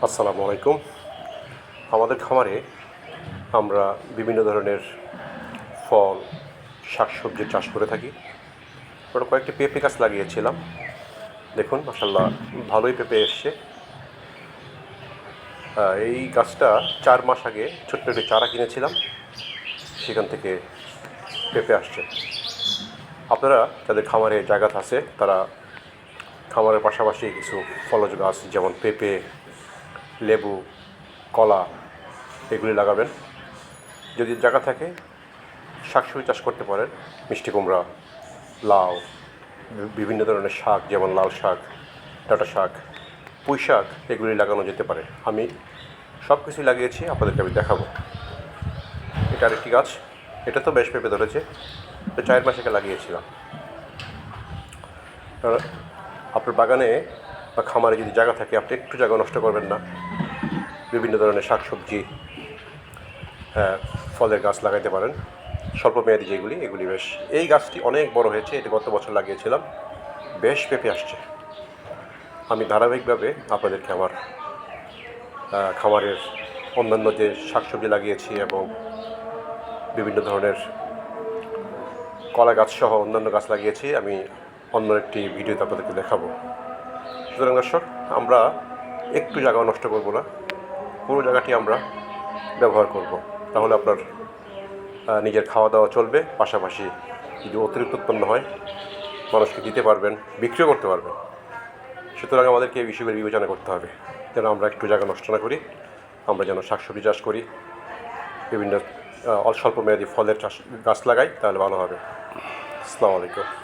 আসসালামু আলাইকুম। আমাদের খামারে আমরা বিভিন্ন ধরনের ফল, শাকসবজির চাষ করে থাকি। ওটা কয়েকটি পেঁপে গাছ লাগিয়েছিলাম। দেখুন মাশাআল্লাহ ভালোই পেঁপে এসছে। এই গাছটা ৪ মাস আগে ছোট্ট একটি চারা কিনেছিলাম, সেখান থেকে পেঁপে আসছে। আপনারা যাদের খামারে জায়গা আছে তারা খামারের পাশাপাশি কিছু ফলজ গাছ যেমন পেঁপে, লেবু, কলা এগুলি লাগাবেন। যদি জায়গা থাকে শাকসবজি চাষ করতে পারেন, মিষ্টি কুমড়া, লাউ, বিভিন্ন ধরনের শাক যেমন লাল শাক, ডাঁটা শাক, পুঁই শাক এগুলি লাগানো যেতে পারে। আমি সব কিছুই লাগিয়েছি, আপনাদেরকে আমি দেখাবো। এটা আরেকটি গাছ, এটা তো বেশ পেঁপে ধরেছে, তো ৪ মাস আগে লাগিয়েছিলাম। আপনার বাগানে বা খামারে যদি জায়গা থাকে আপনি একটু জায়গা নষ্ট করবেন না, বিভিন্ন ধরনের শাকসবজি, ফলের গাছ লাগাইতে পারেন, স্বল্পমেয়াদী যেগুলি এগুলি বেশ। এই গাছটি অনেক বড় হয়েছে, এটা গত বছর লাগিয়েছিলাম, বেশ পেঁপে আসছে। আমি ধারাবাহিকভাবে আপনাদেরকে আমার খামারের অন্যান্য যে শাকসবজি লাগিয়েছি এবং বিভিন্ন ধরনের কলা গাছসহ অন্যান্য গাছ লাগিয়েছি আমি অন্য একটি ভিডিওতে আপনাদেরকে দেখাবো। সুতরাং দর্শক, আমরা একটু জায়গা নষ্ট করব না, পুরো জায়গাটি আমরা ব্যবহার করব। তাহলে আপনার নিজের খাওয়া দাওয়া চলবে, পাশাপাশি যদি অতিরিক্ত উৎপন্ন হয় মানুষকে দিতে পারবেন, বিক্রিও করতে পারবেন। সুতরাং আমাদেরকে এই বিষয়গুলো বিবেচনা করতে হবে যেন আমরা একটু জায়গা নষ্ট না করি, আমরা যেন শাকসবজি চাষ করি, বিভিন্ন স্বল্পমেয়াদী ফলের চাষ গাছ লাগাই, তাহলে ভালো হবে। আসসালামু আলাইকুম।